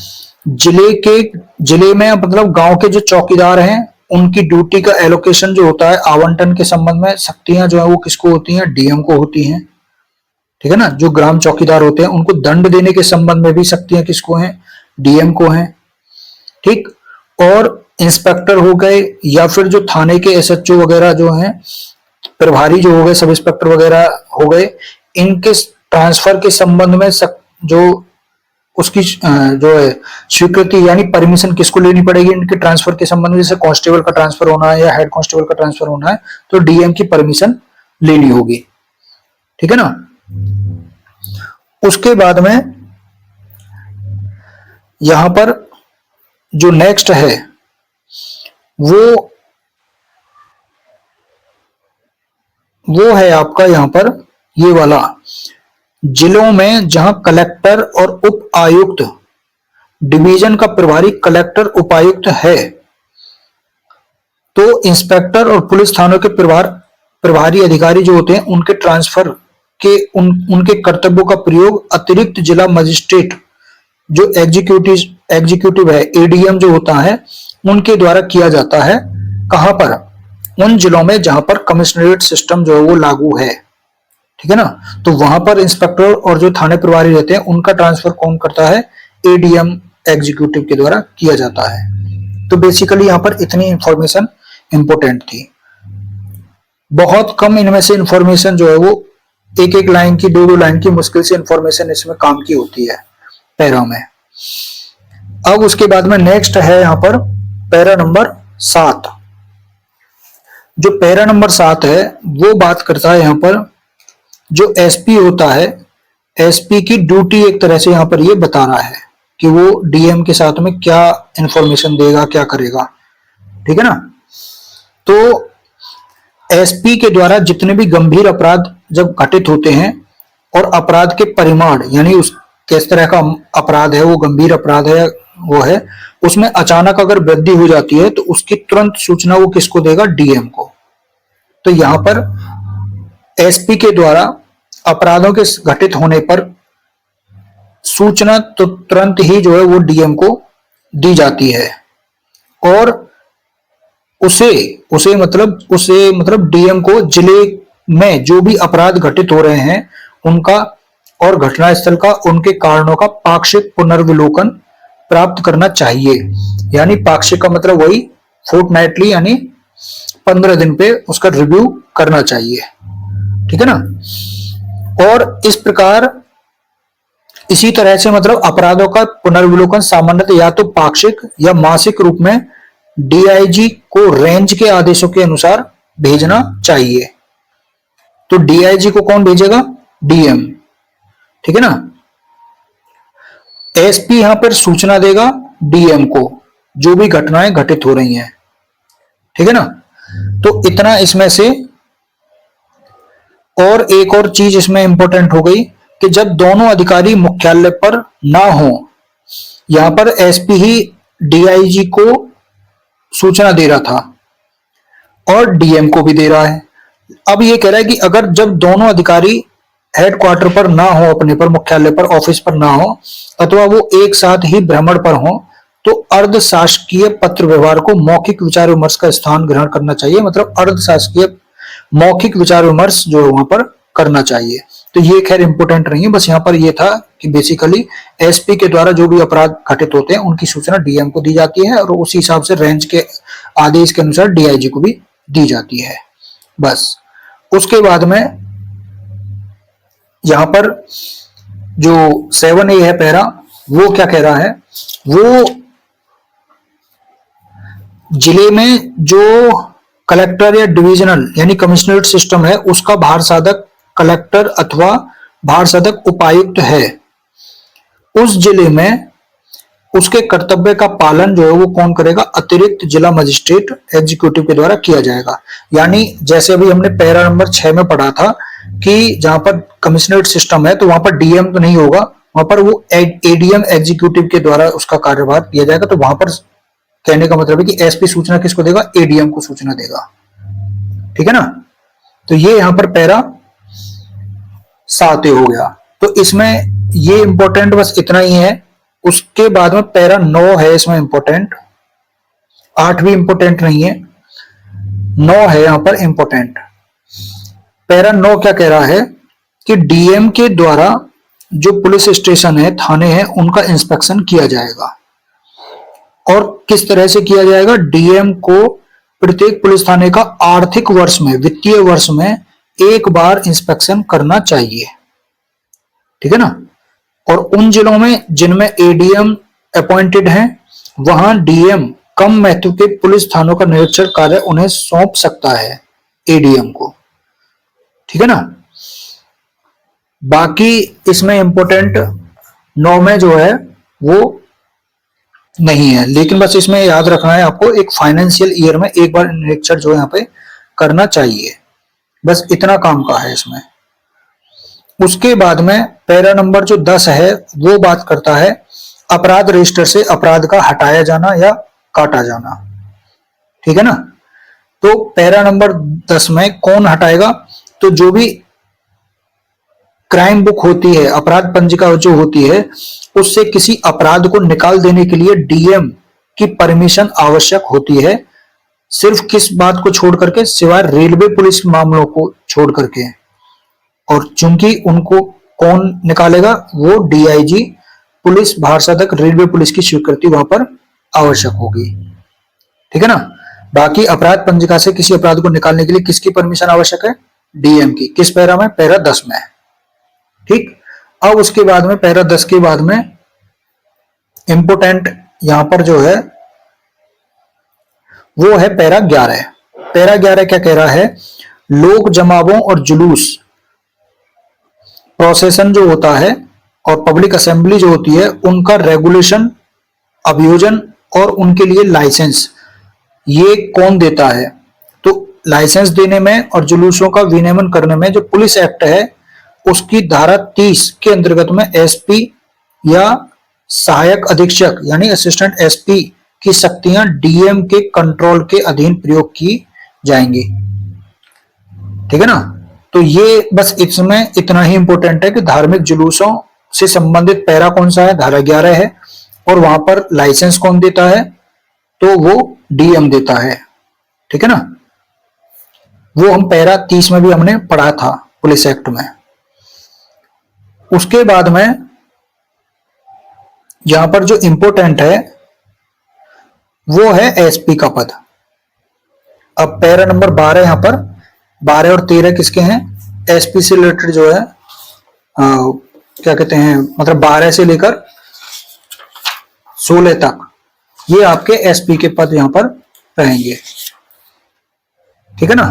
जिले में मतलब गांव के जो चौकीदार हैं उनकी ड्यूटी का एलोकेशन जो होता है, आवंटन के संबंध में शक्तियां जो है वो किसको होती हैं, डीएम को होती हैं, ठीक है ना। जो ग्राम चौकीदार होते हैं उनको दंड देने के संबंध में भी शक्तियां किसको हैं, डीएम को हैं, ठीक। और इंस्पेक्टर हो गए या फिर जो थाने के एसएचओ वगैरह जो हैं, प्रभारी जो हो गए, सब इंस्पेक्टर वगैरह हो गए, इनके ट्रांसफर के संबंध में जो उसकी जो है स्वीकृति यानी परमिशन किसको लेनी पड़ेगी इनके ट्रांसफर के संबंध में। जैसे कांस्टेबल का ट्रांसफर होना है या हेड कांस्टेबल का ट्रांसफर होना है तो डीएम की परमिशन लेनी होगी, ठीक है ना। उसके बाद में यहां पर जो नेक्स्ट है वो है आपका यहां पर ये वाला, जिलों में जहां कलेक्टर और उप आयुक्त, डिवीजन का प्रभारी कलेक्टर उपायुक्त है, तो इंस्पेक्टर और पुलिस थानों के प्रभारी अधिकारी जो होते हैं उनके ट्रांसफर के उनके कर्तव्यों का प्रयोग अतिरिक्त जिला मजिस्ट्रेट जो एग्जीक्यूटिव है, एडीएम जो होता है, उनके द्वारा किया जाता है। कहां पर, उन जिलों में जहां पर कमिश्नरेट सिस्टम जो है वो लागू है, ठीक है ना। तो वहां पर इंस्पेक्टर और जो थाने प्रभारी रहते हैं उनका ट्रांसफर कौन करता है, एडीएम एग्जीक्यूटिव के द्वारा किया जाता है। तो बेसिकली यहां पर इतनी इंफॉर्मेशन इंपोर्टेंट थी। बहुत कम इनमें से इंफॉर्मेशन जो है वो एक एक लाइन की, दो लाइन की मुश्किल से इंफॉर्मेशन इसमें काम की होती है पैरा में। अब उसके बाद में नेक्स्ट है यहां पर पैरा नंबर 7। जो पैरा नंबर 7 है वो बात करता है यहां पर जो एसपी होता है, एसपी की ड्यूटी एक तरह से यहां पर ये बता रहा है कि वो डीएम के साथ में क्या इंफॉर्मेशन देगा, क्या करेगा, ठीक है ना। तो एसपी के द्वारा जितने भी गंभीर अपराध जब घटित होते हैं और अपराध के परिमाण यानी उस किस तरह का अपराध है, वो गंभीर अपराध है वो है, उसमें अचानक अगर वृद्धि हो जाती है तो उसकी तुरंत सूचना वो किसको देगा, डीएम को। तो यहां पर एसपी के द्वारा अपराधों के घटित होने पर सूचना तो तुरंत ही जो है वो डीएम को दी जाती है और उसे मतलब डीएम को जिले में जो भी अपराध घटित हो रहे हैं उनका और घटनास्थल का, उनके कारणों का पाक्षिक पुनर्विलोकन प्राप्त करना चाहिए। यानी पाक्षिक का मतलब वही फोर्टनाइटली यानी 15 दिन पे उसका रिव्यू करना चाहिए, ठीक है ना। और इस प्रकार इसी तरह से मतलब अपराधों का पुनर्विलोकन सामान्यतः या तो पाक्षिक या मासिक रूप में डीआईजी को रेंज के आदेशों के अनुसार भेजना चाहिए। तो डीआईजी को कौन भेजेगा, डीएम, ठीक है ना। एसपी यहां पर सूचना देगा डीएम को जो भी घटनाएं घटित हो रही हैं, ठीक है ना। तो इतना इसमें से। और एक और चीज इसमें इंपॉर्टेंट हो गई कि जब दोनों अधिकारी मुख्यालय पर ना हो, यहां पर एसपी ही डीआईजी को सूचना दे रहा था और डीएम को भी दे रहा है। अब ये कह रहा है कि अगर जब दोनों अधिकारी हेडक्वार्टर पर ना हो, अपने पर मुख्यालय पर ऑफिस पर ना हो, अथवा वो एक साथ ही भ्रमण पर हो, तो अर्ध शासकीय पत्र व्यवहार को मौखिक विचार विमर्श का स्थान ग्रहण करना चाहिए। मतलब अर्ध शासकीय मौखिक विचार विमर्श जो वहां पर करना चाहिए। तो ये खैर इंपोर्टेंट नहीं है, बस यहाँ पर ये था कि बेसिकली एसपी के द्वारा जो भी अपराध घटित होते हैं उनकी सूचना डीएम को दी जाती है और उसी हिसाब से रेंज के आदेश के अनुसार डीआईजी को भी दी जाती है। बस उसके बाद में यहां पर जो 7A है पैरा, वो क्या कह रहा है, वो जिले में जो कलेक्टर या डिविजनल यानी कमिश्नरेट सिस्टम है उसका भार साधक कलेक्टर अथवा भार साधक उपायुक्त है, उस जिले में उसके कर्तव्य का पालन जो है वो कौन करेगा, अतिरिक्त जिला मजिस्ट्रेट एग्जीक्यूटिव के द्वारा किया जाएगा। यानी जैसे अभी हमने पैरा नंबर 6 में पढ़ा था कि जहां पर कमिश्नरेट सिस्टम है तो वहां पर डीएम तो नहीं होगा, वहां पर वो एडीएम एग्जीक्यूटिव के द्वारा उसका कार्यभार दिया जाएगा। तो वहां पर कहने का मतलब है कि एसपी सूचना किसको देगा, एडीएम को सूचना देगा। ठीक है ना। तो ये यहां पर पैरा 7A हो गया। तो इसमें ये इंपॉर्टेंट बस इतना ही है। उसके बाद में पैरा 9 है, इसमें इंपॉर्टेंट, 8 भी इंपॉर्टेंट नहीं है, 9 है यहां पर इंपॉर्टेंट। पैरा 9 क्या कह रहा है कि डीएम के द्वारा जो पुलिस स्टेशन है, थाने हैं, उनका इंस्पेक्शन किया जाएगा। और किस तरह से किया जाएगा, डीएम को प्रत्येक पुलिस थाने का आर्थिक वर्ष में, वित्तीय वर्ष में एक बार इंस्पेक्शन करना चाहिए। ठीक है ना। और उन जिलों में जिनमें एडीएम अपॉइंटेड हैं वहां डीएम कम महत्व के पुलिस थानों का निरीक्षण कार्य उन्हें सौंप सकता है, एडीएम को। ठीक है ना। बाकी इसमें इंपॉर्टेंट 9 में जो है वो नहीं है, लेकिन बस इसमें याद रखना है आपको, एक फाइनेंशियल ईयर में एक बार निरीक्षण जो यहाँ पे करना चाहिए। बस इतना काम का है इसमें। उसके बाद में पैरा नंबर जो 10 है वो बात करता है अपराध रजिस्टर से अपराध का हटाया जाना या काटा जाना। ठीक है ना। तो पैरा नंबर 10 में कौन हटाएगा, तो जो भी क्राइम बुक होती है, अपराध पंजिका जो होती है, उससे किसी अपराध को निकाल देने के लिए डीएम की परमिशन आवश्यक होती है। सिर्फ किस बात को छोड़ करके, सिवाय रेलवे पुलिस मामलों को छोड़ करके। और चूंकि उनको कौन निकालेगा, वो डीआईजी पुलिस भार साधक रेलवे पुलिस की स्वीकृति वहां पर आवश्यक होगी। ठीक है ना। बाकी अपराध पंजिका से किसी अपराध को निकालने के लिए किसकी परमिशन आवश्यक है, डीएम की। किस पैरा में, पैरा 10 में। ठीक। अब उसके बाद में पैरा 10 के बाद में इंपोर्टेंट यहां पर जो है वो है पैरा 11। पैरा 11 क्या कह रहा है, लोक जमावों और जुलूस प्रोसेसन जो होता है और पब्लिक असेंबली जो होती है, उनका रेगुलेशन, अभियोजन और उनके लिए लाइसेंस ये कौन देता है। तो लाइसेंस देने में और जुलूसों का विनियमन करने में जो पुलिस एक्ट है उसकी धारा 30 के अंतर्गत में एसपी या सहायक अधीक्षक यानी असिस्टेंट एसपी की शक्तियां डीएम के कंट्रोल के अधीन प्रयोग की जाएंगी। ठीक है ना। तो ये बस इसमें इतना ही इंपॉर्टेंट है कि धार्मिक जुलूसों से संबंधित पैरा कौन सा है, धारा 11 है। और वहां पर लाइसेंस कौन देता है, तो वो डीएम देता है। ठीक है ना। वो हम पैरा 30 में भी हमने पढ़ा था पुलिस एक्ट में। उसके बाद में यहां पर जो इंपॉर्टेंट है वो है एसपी का पद। अब पैरा नंबर 12 यहां पर 12 और 13 किसके हैं, एसपी से रिलेटेड जो है क्या कहते हैं, मतलब 12 से लेकर 16 तक ये आपके एसपी के पद यहां पर रहेंगे। ठीक है ना।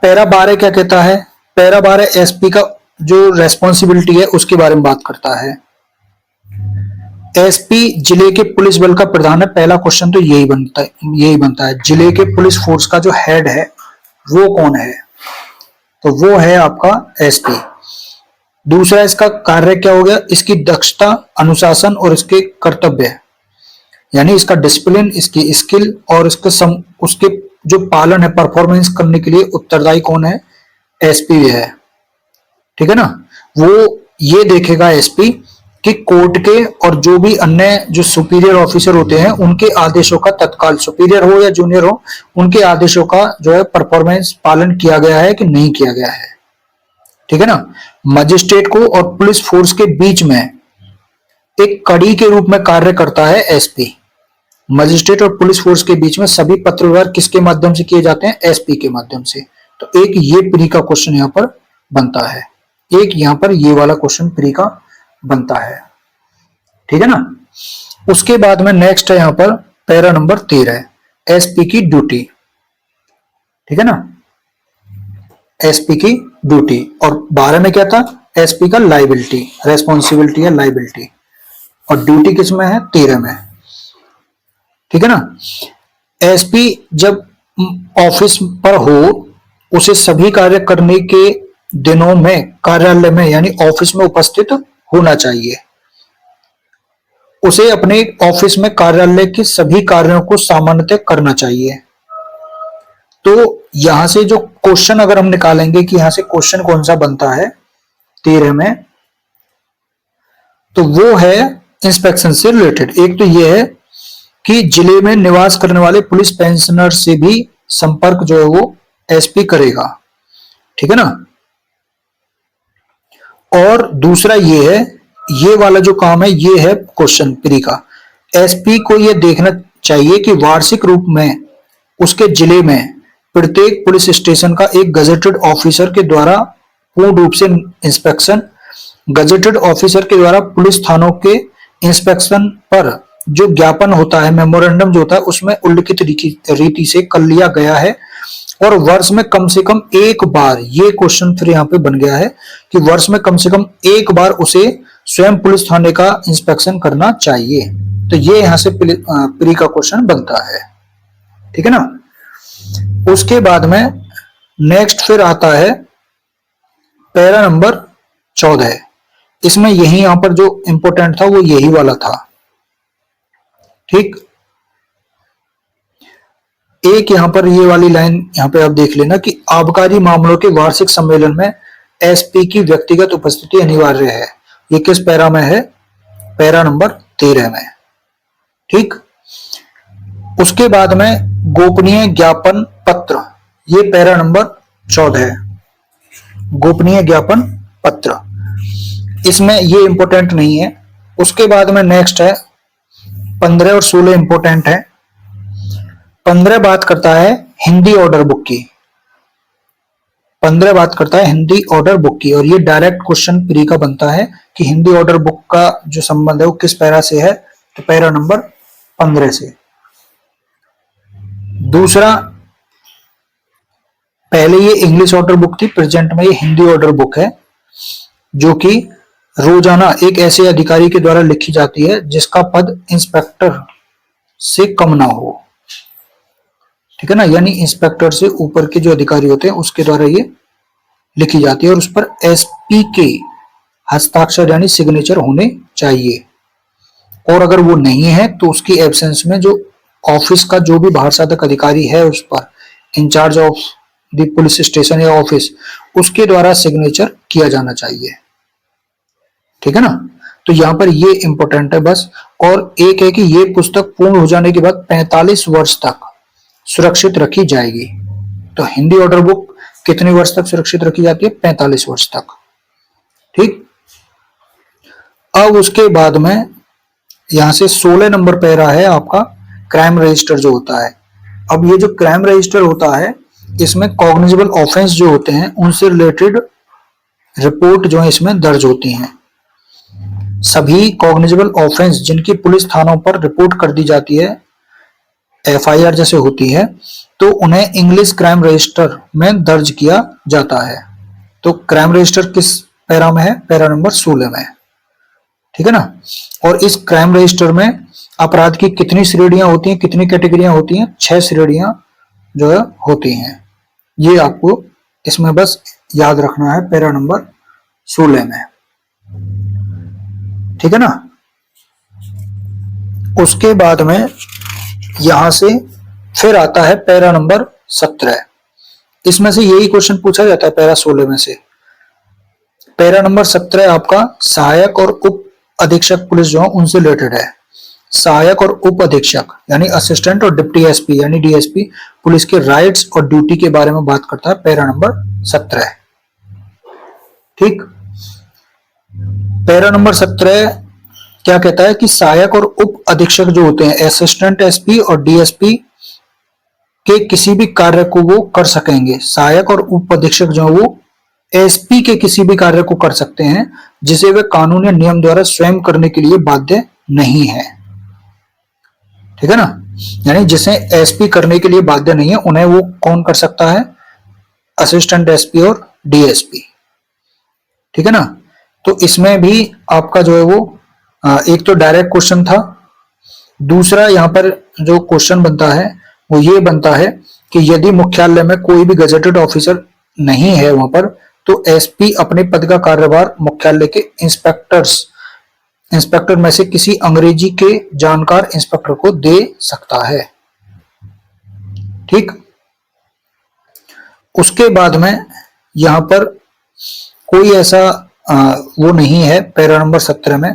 पैरा 12 क्या कहता है, पैरा 12 एसपी का जो रेस्पॉन्सिबिलिटी है उसके बारे में बात करता है। एसपी जिले के पुलिस बल का प्रधान है। पहला क्वेश्चन तो यही बनता है जिले के पुलिस फोर्स का जो हेड है वो कौन है, तो वो है आपका एसपी। दूसरा इसका कार्य क्या हो गया, इसकी दक्षता, अनुशासन और इसके कर्तव्य, यानी इसका डिसिप्लिन, इसकी स्किल और उसके जो पालन है, परफॉर्मेंस करने के लिए उत्तरदायी कौन है, एसपी है। ठीक है ना। वो ये देखेगा एसपी कि कोर्ट के और जो भी अन्य जो सुपीरियर ऑफिसर होते हैं उनके आदेशों का तत्काल, सुपीरियर हो या जूनियर हो, उनके आदेशों का जो है परफॉर्मेंस पालन किया गया है कि नहीं किया गया है। ठीक है ना। मजिस्ट्रेट को और पुलिस फोर्स के बीच में एक कड़ी के रूप में कार्य करता है एसपी। मजिस्ट्रेट और पुलिस फोर्स के बीच में सभी पत्र व्यवहार किसके माध्यम से किए जाते हैं? एसपी के माध्यम से। तो एक ये प्री का क्वेश्चन यहाँ पर बनता है, एक यहाँ पर ये वाला क्वेश्चन प्री का बनता है, ठीक है ना। उसके बाद में नेक्स्ट है यहाँ पर पैरा नंबर 13, एसपी की ड्यूटी, ठीक है ना, एसपी की ड्यूटी। और 12 में क्या था? एसपी का लाइबिलिटी, रेस्पॉन्सिबिलिटी या लाइबिलिटी, और ड्यूटी किसमें है? 13 में, ठीक है ना। एसपी जब ऑफिस पर हो, उसे सभी कार्य करने के दिनों में कार्यालय में यानी ऑफिस में उपस्थित होना चाहिए। उसे अपने ऑफिस में कार्यालय के सभी कार्यों को सामान्यतः करना चाहिए। तो यहां से जो क्वेश्चन अगर हम निकालेंगे कि यहां से क्वेश्चन कौन सा बनता है 13 में, तो वो है इंस्पेक्शन से रिलेटेड। एक तो ये है कि जिले में निवास करने वाले पुलिस पेंशनर से भी संपर्क जो है वो एसपी करेगा, ठीक है ना। और दूसरा ये है, ये वाला जो काम है ये है क्वेश्चन प्री का, एसपी को ये देखना चाहिए कि वार्षिक रूप में उसके जिले में प्रत्येक पुलिस स्टेशन का एक गजेटेड ऑफिसर के द्वारा पूर्ण रूप से इंस्पेक्शन, गजेटेड ऑफिसर के द्वारा पुलिस थानों के इंस्पेक्शन पर जो ज्ञापन होता है, मेमोरेंडम जो होता है, उसमें उल्लिखित रीति से कर लिया गया है। और वर्ष में कम से कम एक बार, ये क्वेश्चन फिर यहाँ पे बन गया है कि वर्ष में कम से कम एक बार उसे स्वयं पुलिस थाने का इंस्पेक्शन करना चाहिए। तो ये यहाँ से प्री का क्वेश्चन बनता है, ठीक है ना। उसके बाद में नेक्स्ट फिर आता है पैरा नंबर 14। इसमें यही यहां पर जो इंपॉर्टेंट था वो यही वाला था, ठीक। एक यहां पर ये वाली लाइन यहां पे आप देख लेना कि आबकारी मामलों के वार्षिक सम्मेलन में एसपी की व्यक्तिगत उपस्थिति अनिवार्य है। ये किस पैरा में है? पैरा नंबर 13 में, ठीक। उसके बाद में गोपनीय ज्ञापन पत्र, ये पैरा नंबर 14 है, गोपनीय ज्ञापन पत्र। इसमें ये इंपॉर्टेंट नहीं है। उसके बाद में नेक्स्ट है 15 और 16 इंपॉर्टेंट है। 15 बात करता है हिंदी ऑर्डर बुक की, 15 बात करता है हिंदी ऑर्डर बुक की, और ये डायरेक्ट क्वेश्चन प्री का बनता है कि हिंदी ऑर्डर बुक का जो संबंध है वो किस पैरा से है? तो पैरा नंबर 15 से। दूसरा, पहले ये इंग्लिश ऑर्डर बुक थी, प्रेजेंट में ये हिंदी ऑर्डर बुक है, जो कि रोजाना एक ऐसे अधिकारी के द्वारा लिखी जाती है जिसका पद इंस्पेक्टर से कम ना हो, ठीक है ना। यानी इंस्पेक्टर से ऊपर के जो अधिकारी होते हैं उसके द्वारा ये लिखी जाती है, और उस पर एसपी के हस्ताक्षर यानी सिग्नेचर होने चाहिए। और अगर वो नहीं है तो उसकी एब्सेंस में जो ऑफिस का जो भी बाहर साधक अधिकारी है उस पर, incharge of the police station या ऑफिस, उसके द्वारा सिग्नेचर किया जाना चाहिए, ठीक है ना। तो यहां पर ये इंपॉर्टेंट है बस। और एक है कि ये पुस्तक पूर्ण हो जाने के बाद 45 वर्ष तक सुरक्षित रखी जाएगी। तो हिंदी ऑर्डर बुक कितने वर्ष तक सुरक्षित रखी जाती है? 45 वर्ष तक, ठीक। अब उसके बाद में यहां से 16 नंबर पैरा है आपका क्राइम रजिस्टर जो होता है। अब ये जो क्राइम रजिस्टर होता है इसमें कॉग्निजेबल ऑफेंस जो होते हैं उनसे रिलेटेड रिपोर्ट जो है इसमें दर्ज होती हैं। सभी कॉग्निजेबल ऑफेंस जिनकी पुलिस थानों पर रिपोर्ट कर दी जाती है, एफआईआर जैसे होती है, तो उन्हें इंग्लिश क्राइम रजिस्टर में दर्ज किया जाता है। तो क्राइम रजिस्टर किस पैरा में है? पैरा नंबर 16 में, ठीक है ना। और इस क्राइम रजिस्टर में अपराध की कितनी श्रेणियां होती हैं, कितनी कैटेगरियां होती हैं? 6 श्रेणियां जो है होती हैं। ये आपको इसमें बस याद रखना है पैरा नंबर 16 में, ठीक है ना। उसके बाद में यहां से फिर आता है पैरा नंबर 17। इसमें से यही क्वेश्चन पूछा जाता है पैरा 16 में से। पैरा नंबर 17 आपका सहायक और उप अधीक्षक पुलिस जो है उनसे रिलेटेड है। सहायक और उप अधीक्षक यानी असिस्टेंट और डिप्टी एसपी यानी डीएसपी पुलिस के राइट्स और ड्यूटी के बारे में बात करता है पैरा नंबर 17, ठीक। पैरा नंबर 17 क्या कहता है कि सहायक और उप अधीक्षक जो होते हैं, असिस्टेंट एसपी और डीएसपी के किसी भी कार्य को वो कर सकेंगे। सहायक और उप अधीक्षक जो है वो एसपी के किसी भी कार्य को कर सकते हैं जिसे वे कानून या नियम द्वारा स्वयं करने के लिए बाध्य नहीं है। ठीक है ना, यानी जिसे एसपी करने के लिए बाध्य नहीं है उन्हें वो कौन कर सकता है, असिस्टेंट एसपी और डीएसपी। ठीक है ना, तो इसमें भी आपका जो है वो एक तो डायरेक्ट क्वेश्चन था, दूसरा यहाँ पर जो क्वेश्चन बनता है वो ये बनता है कि यदि मुख्यालय में कोई भी गजेटेड ऑफिसर नहीं है वहां पर, तो एसपी अपने पद का कार्यभार मुख्यालय के इंस्पेक्टर में से किसी अंग्रेजी के जानकार इंस्पेक्टर को दे सकता है। ठीक, उसके बाद में यहां पर कोई ऐसा वो नहीं है पैरा नंबर 17 में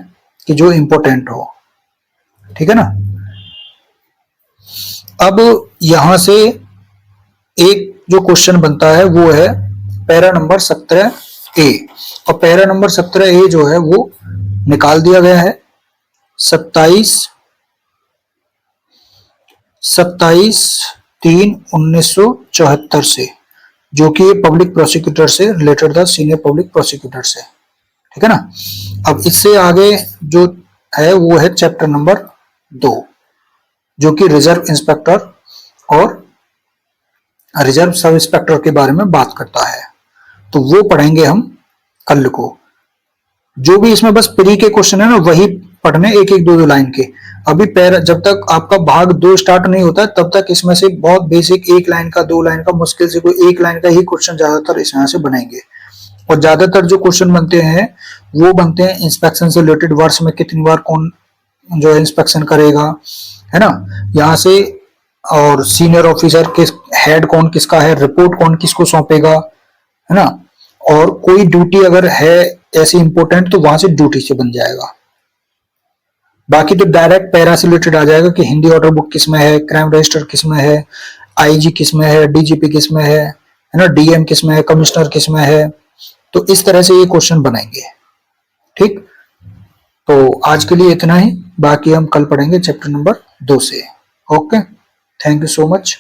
कि जो इंपॉर्टेंट हो। ठीक है ना, अब यहां से एक जो क्वेश्चन बनता है वो है पैरा नंबर 17 ए, और पैरा नंबर 17 ए जो है वो निकाल दिया गया है 27/3/1974 से, जो कि पब्लिक प्रोसिक्यूटर से रिलेटेड था, सीनियर पब्लिक प्रोसिक्यूटर से। ठीक है ना, अब इससे आगे जो है वो है चैप्टर नंबर 2, जो कि रिजर्व इंस्पेक्टर और रिजर्व सब इंस्पेक्टर के बारे में बात करता है। तो वो पढ़ेंगे हम कल को। जो भी इसमें बस प्री के क्वेश्चन है ना वही पढ़ने, एक एक दो दो लाइन के। अभी जब तक आपका भाग 2 स्टार्ट नहीं होता तब तक इसमें से बहुत बेसिक 1 लाइन का 2 लाइन का, मुश्किल से कोई 1 लाइन का ही क्वेश्चन ज्यादातर इस यहाँ से बनेंगे। और ज्यादातर जो क्वेश्चन बनते हैं वो बनते हैं इंस्पेक्शन से रिलेटेड, वर्ष में कितनी बार कौन जो है इंस्पेक्शन करेगा, है ना, यहाँ से, और सीनियर ऑफिसर किस, हेड कौन किसका है, रिपोर्ट कौन किसको सौंपेगा, है ना, और कोई ड्यूटी अगर है ऐसी इंपॉर्टेंट तो वहां से ड्यूटी से बन जाएगा। बाकी तो डायरेक्ट पैरा से रिलेटेड आ जाएगा कि हिंदी ऑर्डर बुक किसमें है, क्राइम रजिस्टर किसमें है, आईजी किसमें है, डीजीपी किसमें है ना, डीएम किसमें है, कमिश्नर किसमें है। तो इस तरह से ये क्वेश्चन बनाएंगे। ठीक, तो आज के लिए इतना ही, बाकी हम कल पढ़ेंगे चैप्टर नंबर 2 से। Okay, thank you so much.